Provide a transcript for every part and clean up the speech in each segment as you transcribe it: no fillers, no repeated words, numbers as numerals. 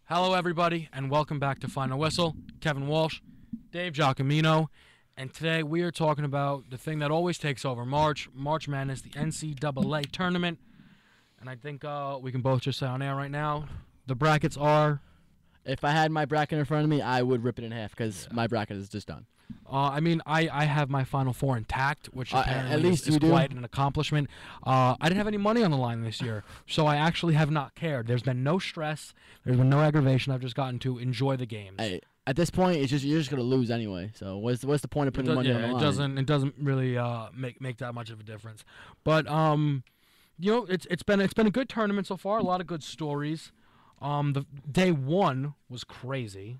Hello, everybody, and welcome back to Final Whistle. Kevin Walsh, Dave Giacomino, and today we are talking about the thing that always takes over March Madness, the NCAA tournament. And I think we can both just say on air right now, the brackets are... If I had my bracket in front of me, I would rip it in half because my bracket is just done. I have my Final Four intact, which apparently at least is you do. quite an accomplishment. I didn't have any money on the line this year, so I actually have not cared. There's been no stress. There's been no aggravation. I've just gotten to enjoy the games. Hey, at this point, you're just gonna lose anyway. So what's the point of putting money on the line? It doesn't really make that much of a difference. But it's been a good tournament so far. A lot of good stories. The day one was crazy,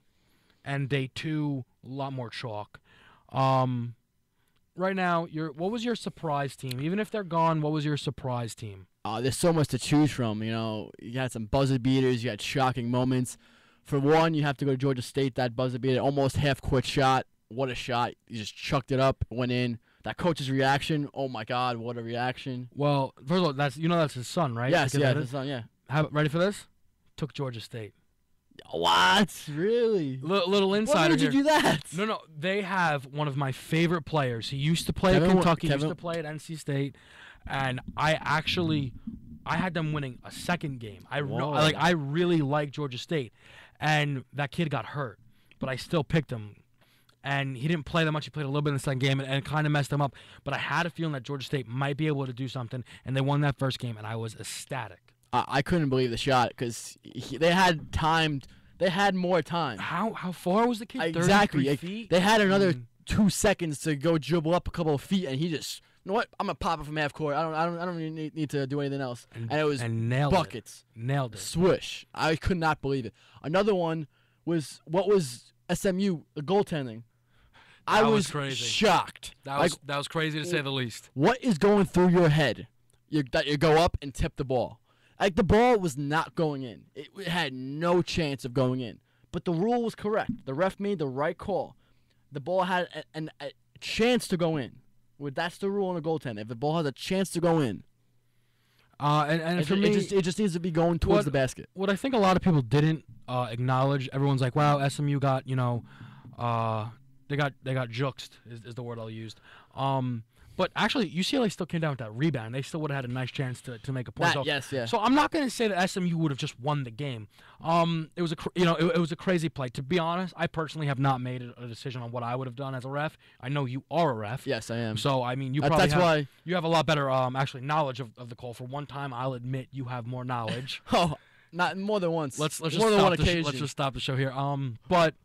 and day two a lot more chalk. Right now, what was your surprise team? Even if they're gone, what was your surprise team? There's so much to choose from. You had some buzzer beaters. You had shocking moments. For one, you have to go to Georgia State. That buzzer beater, almost half-court shot. What a shot! You just chucked it up, went in. That coach's reaction. Oh my God, what a reaction! Well, first of all, that's his son, right? Yes, his son. Yeah. Ready for this? Took Georgia State. What? Really? Little insider. Why would you do that? No. They have one of my favorite players. He used to play at Kentucky. Used to play at NC State, and I had them winning a second game. I really like Georgia State, and that kid got hurt, but I still picked him. And he didn't play that much. He played a little bit in the second game, and it kind of messed him up. But I had a feeling that Georgia State might be able to do something, and they won that first game, and I was ecstatic. I couldn't believe the shot because they had timed. They had more time. How far was the kid? Exactly. 33 feet? They had another 2 seconds to go dribble up a couple of feet, and he just, you know what? I'm gonna pop it from half court. I don't even need to do anything else. And it was buckets. Nailed it. Swoosh. I could not believe it. Another one was SMU, the goaltending. I was crazy. Shocked. That was crazy to say the least. What is going through your head? That you go up and tip the ball. Like, the ball was not going in. It had no chance of going in. But the rule was correct. The ref made the right call. The ball had a chance to go in. That's the rule in the goaltender. If the ball has a chance to go in. For me, it just needs to be going towards the basket. What I think a lot of people didn't acknowledge, everyone's like, wow, SMU got, they got juxed is the word I'll use. But actually, UCLA still came down with that rebound. They still would have had a nice chance to make a point. Yes. So I'm not going to say that SMU would have just won the game. It was a crazy play. To be honest, I personally have not made a decision on what I would have done as a ref. I know you are a ref. Yes, I am. So I mean, you have a lot better actually knowledge of the call. For one time, I'll admit you have more knowledge. Oh, not more than once. Let's just stop the show here. But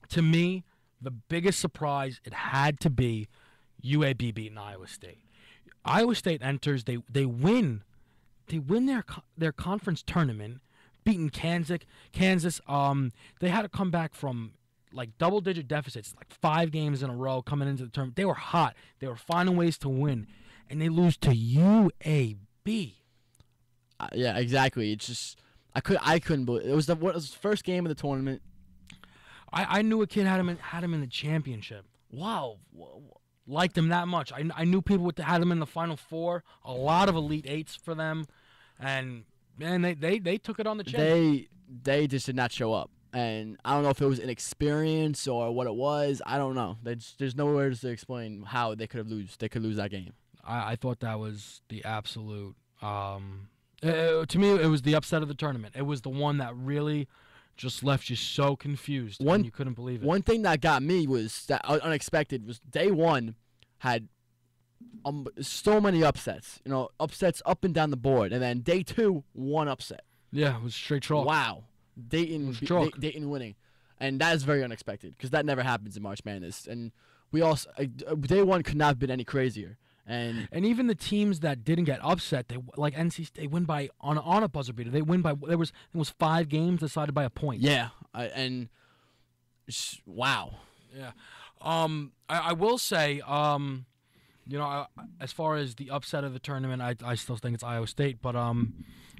to me, the biggest surprise it had to be UAB beating Iowa State. Iowa State enters. They win their conference tournament, beating Kansas. They had to come back from like double-digit deficits, like 5 games in a row coming into the tournament. They were hot. They were finding ways to win, and they lose to UAB. Yeah, exactly. It's just I couldn't believe it. It was the first game of the tournament. I knew a kid had him in the championship. Wow. Liked them that much. I knew people had them in the Final Four. A lot of Elite Eights for them, and man, they took it on the chin. They just did not show up, and I don't know if it was inexperience or what it was. I don't know. There's no words to explain how they could lose that game. I thought that was the absolute. To me, it was the upset of the tournament. It was the one that really just left you so confused and you couldn't believe it. One thing that got me was that unexpected was day one had so many upsets. Upsets up and down the board, and then day two, one upset. Yeah, it was straight chalk. Wow, Dayton winning, and that is very unexpected because that never happens in March Madness. And we also day one could not have been any crazier. And even the teams that didn't get upset, like NC State, they win by on a buzzer beater. They win by it was 5 games decided by a point. Yeah, wow. Yeah, I will say, as far as the upset of the tournament, I still think it's Iowa State, but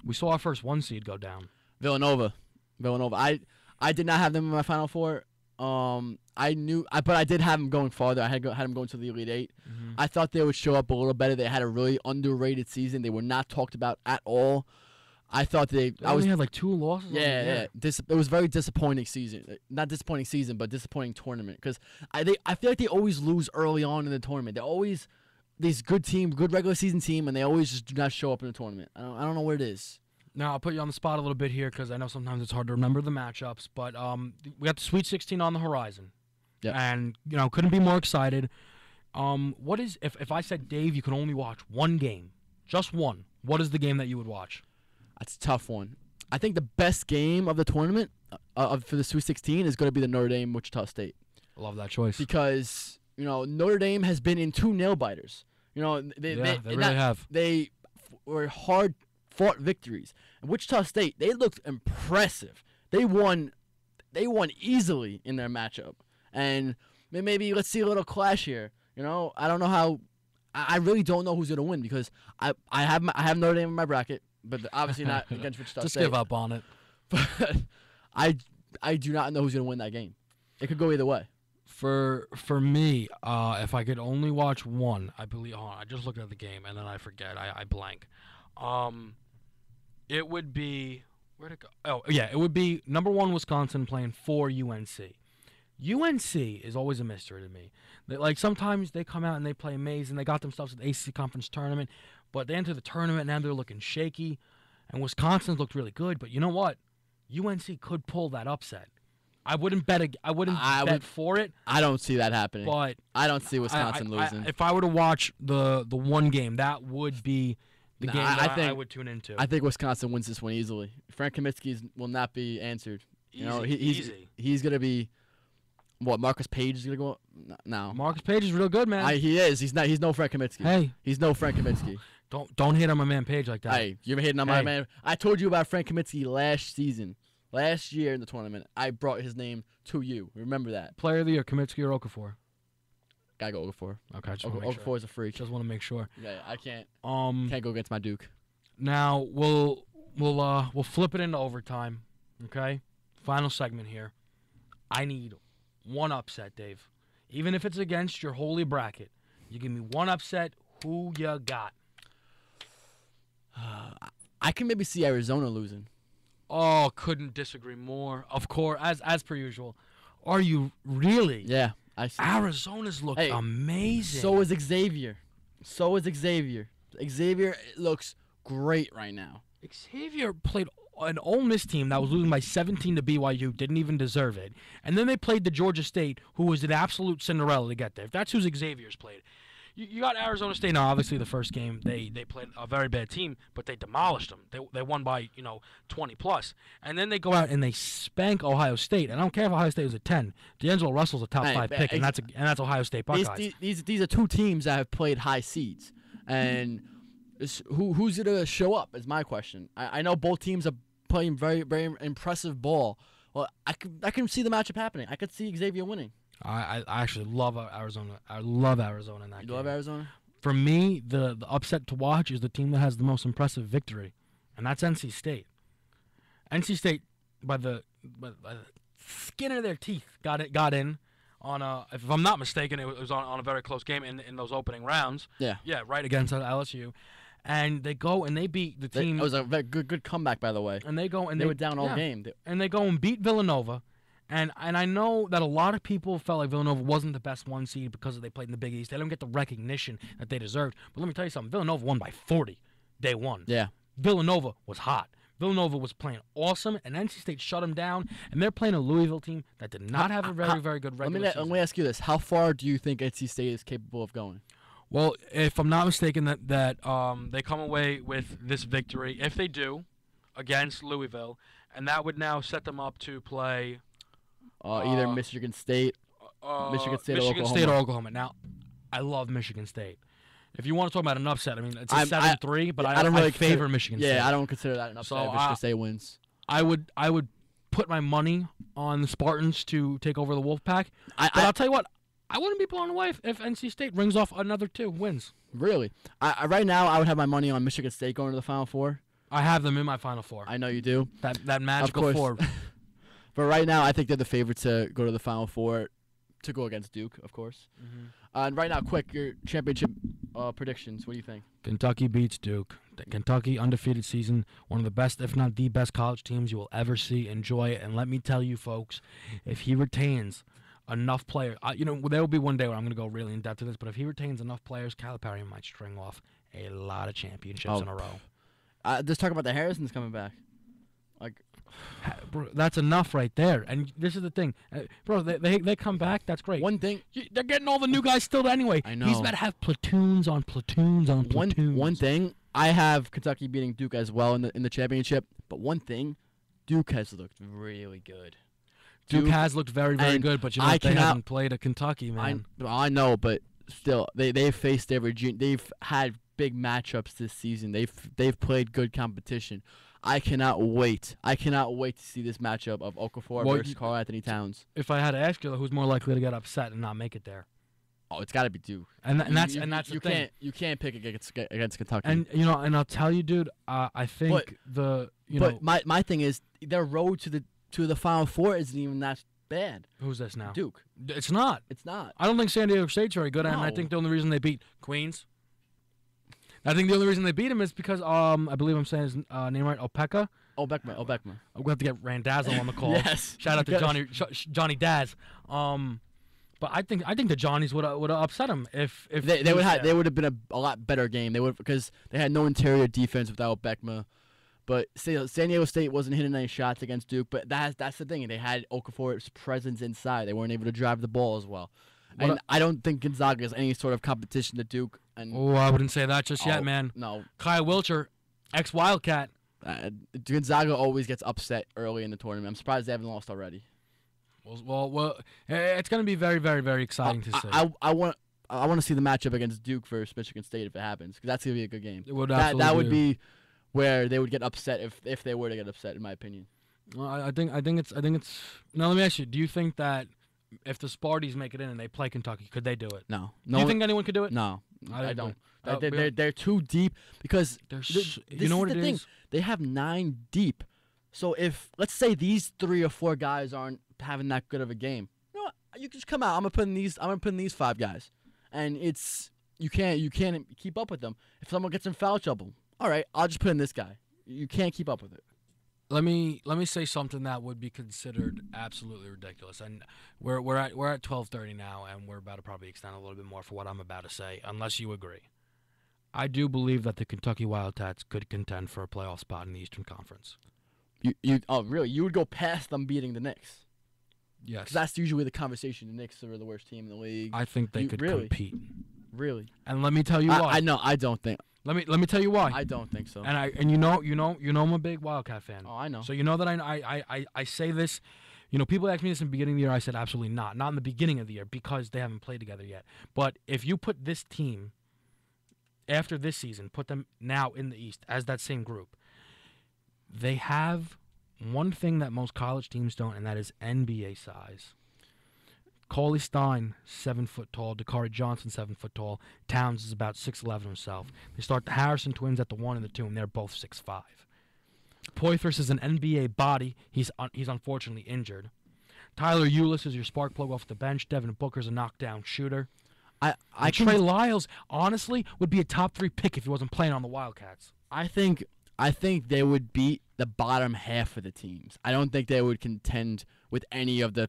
we saw our first 1 seed go down. Villanova. I did not have them in my Final Four. But I did have them going farther. I had them going to the Elite Eight. Mm-hmm. I thought they would show up a little better. They had a really underrated season. They were not talked about at all. I thought They only had like 2 losses. Yeah. It was a very disappointing season. Not disappointing season, but disappointing tournament. Because I feel like they always lose early on in the tournament. They always these good regular season team, and they always just do not show up in the tournament. I don't know what it is. Now I'll put you on the spot a little bit here because I know sometimes it's hard to remember the matchups. But we got the Sweet 16 on the horizon. Yeah. And couldn't be more excited. What is if I said, Dave, you can only watch one game, just one? What is the game that you would watch? That's a tough one. I think the best game of the tournament for the Sweet 16 is going to be the Notre Dame Wichita State. I love that choice Because Notre Dame has been in 2 nail biters. They really have. They were hard fought victories. And Wichita State, they looked impressive. They won easily in their matchup. And maybe let's see a little clash here. I don't know how. I really don't know who's going to win because I have Notre Dame in my bracket. But obviously not against Wichita State. Just give up on it. But I do not know who's going to win that game. It could go either way. For me, if I could only watch one, I believe. I just looked at the game and then I forget. I blank. It would be where'd it go? Oh yeah, it would be number 1 Wisconsin playing 4 UNC. UNC is always a mystery to me. Sometimes they come out and they play amazing. They got themselves at the ACC Conference Tournament. But they enter the tournament, now they're looking shaky. And Wisconsin's looked really good. But you know what? UNC could pull that upset. I wouldn't bet for it. I don't see that happening. But I don't see Wisconsin losing. If I were to watch the one game, that would be the game I would tune into. I think Wisconsin wins this one easily. Frank Kaminsky will not be answered. Easy. He's going to be... What, Marcus Page is going to go? No. Marcus Page is real good, man. He is. He's not. He's no Frank Kaminsky. Hey. He's no Frank Kaminsky. Don't hate on my man Page like that. Hey, you're hitting on my man. I told you about Frank Kaminsky last season. Last year in the tournament, I brought his name to you. Remember that. Player of the year, Kaminsky or Okafor? Gotta go Okafor. Okay, Okafor is a freak. Just want to make sure. Yeah, I can't. Can't go against my Duke. Now we'll flip it into overtime. Okay, final segment here. I need one upset, Dave. Even if it's against your holy bracket, you give me one upset. Who you got? I can maybe see Arizona losing. Oh, couldn't disagree more. Of course, as per usual. Are you really? Yeah, I see. Arizona's looked amazing. So is Xavier. Xavier looks great right now. Xavier played an Ole Miss team that was losing by 17 to BYU, didn't even deserve it. And then they played the Georgia State, who was an absolute Cinderella to get there. If that's who Xavier's played. You got Arizona State. Now, obviously, the first game, they played a very bad team, but they demolished them. They won by, 20+. And then they go out and they spank Ohio State. And I don't care if Ohio State was a 10. D'Angelo Russell's a top 5 pick, and that's Ohio State Buckeyes. These are 2 teams that have played high seeds. And who's going to show up is my question. I know both teams are playing very, very impressive ball. Well, I can see the matchup happening. I could see Xavier winning. I actually love Arizona. I love Arizona in that game. You love Arizona? For me, the upset to watch is the team that has the most impressive victory, and that's NC State. NC State, by the skin of their teeth, got in on a. If I'm not mistaken, it was on a very close game in those opening rounds. Yeah. Yeah, right against LSU. And they go and they beat the team. It was a very good comeback, by the way. And they go and they were down all game. And they go and beat Villanova. And I know that a lot of people felt like Villanova wasn't the best 1 seed because they played in the Big East. They don't get the recognition that they deserved. But let me tell you something. Villanova won by 40 day 1. Yeah. Villanova was hot. Villanova was playing awesome, and NC State shut them down. And they're playing a Louisville team that did not have a very good regular season. Let me ask you this. How far do you think NC State is capable of going? Well, if I'm not mistaken, that they come away with this victory, if they do, against Louisville, and that would now set them up to play either Michigan State or Oklahoma. Now, I love Michigan State. If you want to talk about an upset, I mean, it's a 7-3, but I don't really favor Michigan State. Yeah, I don't consider that an upset if Michigan State wins. I would put my money on the Spartans to take over the Wolfpack. But I'll tell you what, I wouldn't be blown away if NC State rings off another 2 wins. Really? Right now, I would have my money on Michigan State going to the Final Four. I have them in my Final Four. I know you do. That magical 4. But right now, I think they're the favorite to go to the Final Four to go against Duke, of course. Mm-hmm. And right now, quick, your championship predictions. What do you think? Kentucky beats Duke. The Kentucky undefeated season, one of the best, if not the best, college teams you will ever see. Enjoy it, and let me tell you, folks, if he retains enough players, there will be one day where I'm going to go really in depth to this, but if he retains enough players, Calipari might string off a lot of championships in a row. Just talk about the Harrisons coming back. Bro, that's enough right there. And this is the thing, bro. They come back. That's great. One thing, they're getting all the new guys still anyway. I know. He's about to have platoons on platoons on platoons. One thing, I have Kentucky beating Duke as well in the championship. But one thing, Duke has looked really good. Duke has looked very, very good, but they haven't played a Kentucky, man. I know, but still, they've faced they've had big matchups this season. They've played good competition. I cannot wait. To see this matchup of Okafor versus Karl Anthony Towns. If I had to ask you, who's more likely to get upset and not make it there? Oh, it's got to be Duke. And that's the thing. You can't pick against Kentucky. And and I'll tell you, dude. I think my thing is their road to the Final Four isn't even that bad. Who's this now? Duke. It's not. It's not. I don't think San Diego State's very good, and I think the only reason they beat Queens. I think the only reason they beat him is because I believe I'm saying his name right, Opeka. Obekma. I'm gonna have to get Randazzo on the call. Yes. Shout out to Johnny Daz. But I think the Johnnies would have upset him if they would have been a lot better game. They would, because they had no interior defense without Obekma. But San Diego State wasn't hitting any shots against Duke. But that's the thing. They had Okafor's presence inside. They weren't able to drive the ball as well. And I don't think Gonzaga is any sort of competition to Duke. I wouldn't say that just yet, man. No. Kyle Wilcher, ex-Wildcat. Gonzaga always gets upset early in the tournament. I'm surprised they haven't lost already. Well, it's going to be very, very, very exciting to see. I want to see the matchup against Duke versus Michigan State if it happens, because that's going to be a good game. It would that would be where they would get upset if they were to get upset, in my opinion. Well, I think it's. Now let me ask you: do you think that if the Sparties make it in and they play Kentucky, could they do it? No. Do you think anyone could do it? No, I don't. They're too deep, because you know what it is? They have 9 deep. So if, let's say, these 3 or 4 guys aren't having that good of a game, you know what? You can just come out. I'm gonna put in these 5 guys, and you can't keep up with them. If someone gets in foul trouble, all right, I'll just put in this guy. You can't keep up with it. Let me say something that would be considered absolutely ridiculous, and we're at 12:30 now, and we're about to probably extend a little bit more for what I'm about to say, unless you agree. I do believe that the Kentucky Wildcats could contend for a playoff spot in the Eastern Conference. Really? You would go past them beating the Knicks? Yes. Because that's usually the conversation. The Knicks are the worst team in the league. I think they could compete. Really? And let me tell you why. I know. I don't think. Let me tell you why. I don't think so. And you know I'm a big Wildcat fan. Oh, I know. So you know that I say this. People ask me this in the beginning of the year. I said absolutely not. Not in the beginning of the year, because they haven't played together yet. But if you put this team after this season, put them now in the East as that same group, they have one thing that most college teams don't, and that is NBA size. Cauley Stein, 7 foot tall. Dakari Johnson, 7 foot tall. Towns is about 6'11" himself. They start the Harrison twins at the 1 and the 2, and they're both 6'5". Poythress is an NBA body. He's unfortunately injured. Tyler Eulis is your spark plug off the bench. Devin Booker's a knockdown shooter. Trey Lyles, honestly, would be a top 3 pick if he wasn't playing on the Wildcats. I think they would beat the bottom half of the teams. I don't think they would contend with any of the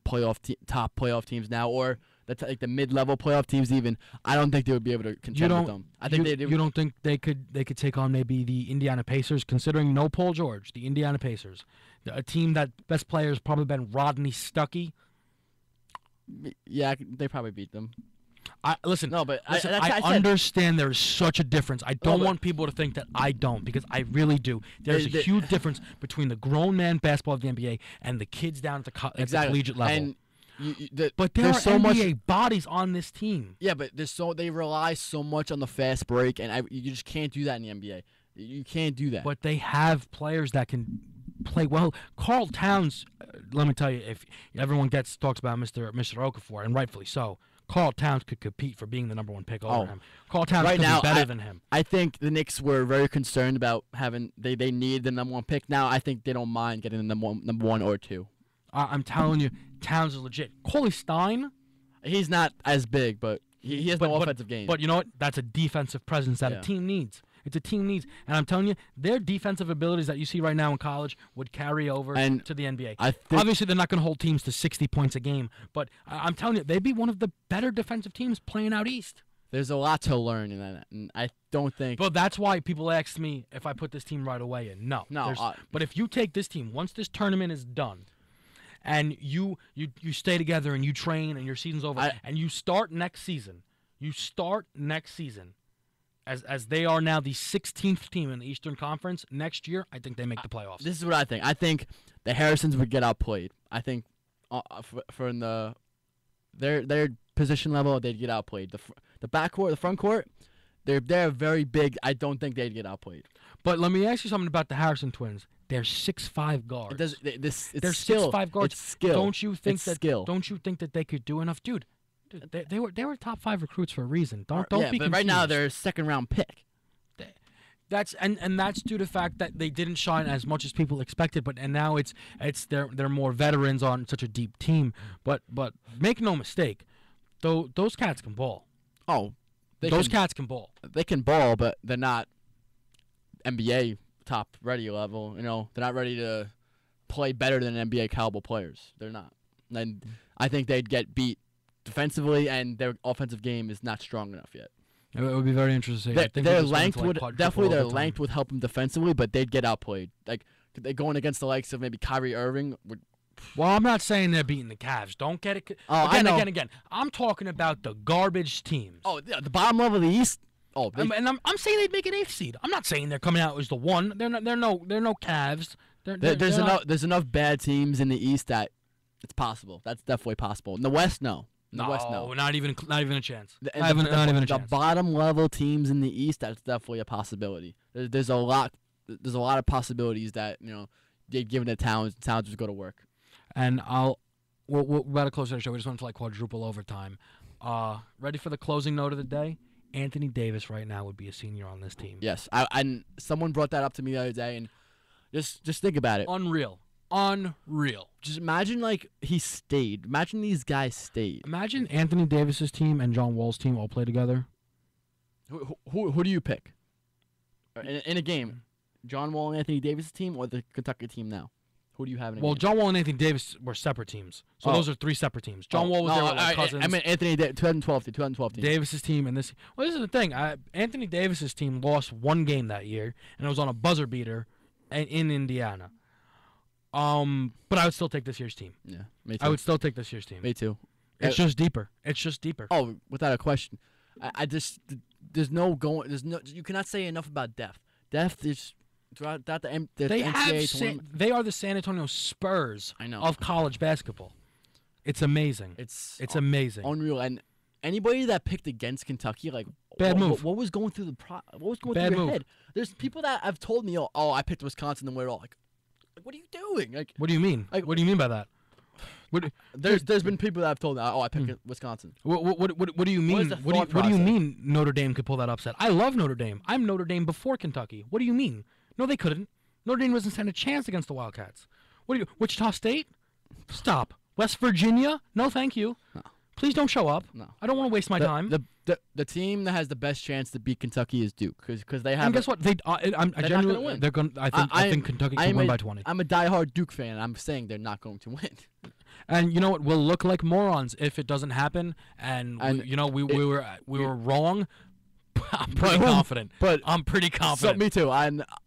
top playoff teams now, or the mid-level playoff teams even. I don't think they would be able to contend with them. You don't think they could take on maybe the Indiana Pacers, considering no Paul George, the Indiana Pacers, a team that best player has probably been Rodney Stuckey? Yeah, they probably beat them. I understand there's such a difference. I don't want people to think that I don't, because I really do. There's a huge difference between the grown man basketball of the NBA and the kids down at the collegiate level. And but there are so NBA bodies on this team. Yeah, but they rely so much on the fast break, and you just can't do that in the NBA. You can't do that. But they have players that can play well. Karl Towns, let me tell you, if everyone talks about Mr. Okafor, and rightfully so, Karl Towns could compete for being the number 1 pick over him. Karl Towns could be better than him. I think the Knicks were very concerned about having they need the number 1 pick. Now I think they don't mind getting the number one or 2. I'm telling you, Towns is legit. Cauley Stein, He's not as big, but he has no offensive game. But you know what? That's a defensive presence that a team needs. It's a team needs. And I'm telling you, their defensive abilities that you see right now in college would carry over to the NBA. Obviously, they're not going to hold teams to 60 points a game, but I'm telling you, they'd be one of the better defensive teams playing out east. There's a lot to learn in that, and I don't think. But that's why people ask me if I put this team right away in. No. But if you take this team, once this tournament is done, and you stay together and you train and your season's over, and you start next season, as they are now the 16th team in the Eastern Conference, next year, I think they make the playoffs. This is what I think. I think the Harrisons would get outplayed. I think for in their position level, they'd get outplayed. The backcourt, the front court, they're very big. I don't think they'd get outplayed. But let me ask you something about the Harrison twins. They're 6'5" guards. They're skill. 6'5" guards. It's skill. Don't you think that they could do enough, dude? They were top 5 recruits for a reason. Don't be confused. But right now they're a second-round pick. That's due to the fact that they didn't shine as much as people expected. And now they're more veterans on such a deep team. But make no mistake, those cats can ball. Oh, cats can ball. They can ball, but they're not NBA top ready level. You know, they're not ready to play better than NBA caliber players. They're not. And I think they'd get beat defensively, and their offensive game is not strong enough yet. It would be very interesting. Their length would help them defensively, but they'd get outplayed. Like they going against the likes of maybe Kyrie Irving. Well, I'm not saying they're beating the Cavs. Don't get it. Again. I'm talking about the garbage teams. Oh, the bottom level of the East. Oh, and I'm saying they'd make an 8th seed. I'm not saying they're coming out as the 1. They're no Cavs. There's enough bad teams in the East that it's possible. That's definitely possible. In the West, no. No, not even a chance. The bottom level teams in the East, that's definitely a possibility. There's a lot of possibilities that they'd given the Towns would go to work. And we're about to close the show. We just went to quadruple overtime. Ready for the closing note of the day? Anthony Davis right now would be a senior on this team. Yes, and someone brought that up to me the other day, and just think about it. Unreal. Just imagine he stayed. Imagine these guys stayed. Imagine Anthony Davis's team and John Wall's team all play together. Who do you pick in a game? John Wall and Anthony Davis's team or the Kentucky team now? Who do you have in a game? John Wall and Anthony Davis were separate teams. So those are 3 separate teams. John Wall was there with Cousins. I mean Anthony 2012 team. Davis's team and this. Well, this is the thing. Anthony Davis's team lost 1 game that year, and it was on a buzzer beater in Indiana. But I would still take this year's team. Yeah, me too. I would still take this year's team. Me too. It's just deeper. Oh, without a question. You cannot say enough about depth. Depth is throughout the NCAA tournament. They are the San Antonio Spurs of college basketball. It's amazing. It's amazing. Unreal. And anybody that picked against Kentucky, bad move. What was going through through your head? There's people that have told me, oh, I picked Wisconsin, and we're all like, what are you doing? What do you mean? What do you mean by that? There's been people that have told me, I picked Wisconsin. What do you mean? What do you mean Notre Dame could pull that upset? I love Notre Dame. I'm Notre Dame before Kentucky. What do you mean? No, they couldn't. Notre Dame doesn't stand a chance against the Wildcats. Wichita State? Stop. West Virginia? No, thank you. No. Please don't show up. No. I don't want to waste my time. The team that has the best chance to beat Kentucky is Duke because they have. And guess what? They're not going to win. They're going. I think Kentucky can win by 20. I'm a diehard Duke fan. I'm saying they're not going to win. And you know what? We'll look like morons if it doesn't happen. And we were wrong. I'm pretty confident. But I'm pretty confident. So me too.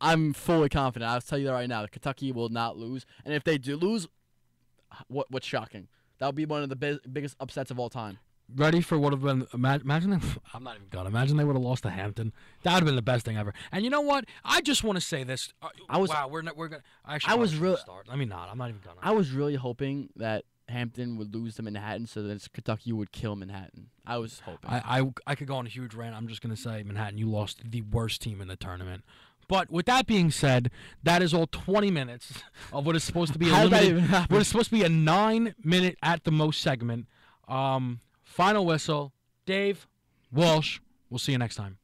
I'm fully confident. I'll tell you that right now. Kentucky will not lose. And if they do lose, what's shocking? That would be one of the biggest upsets of all time. Ready for what would have been? Imagine I'm not even gonna imagine they would have lost to Hampton. That would have been the best thing ever. And you know what? I just want to say this. We're gonna. I was really start. Let me not. I'm not even gonna. I was really hoping that Hampton would lose to Manhattan, so that Kentucky would kill Manhattan. I was hoping. I could go on a huge rant. I'm just gonna say, Manhattan, you lost the worst team in the tournament. But with that being said, that is all 20 minutes of what is supposed to be a 9-minute at the most segment. Final whistle. Dave, Walsh, we'll see you next time.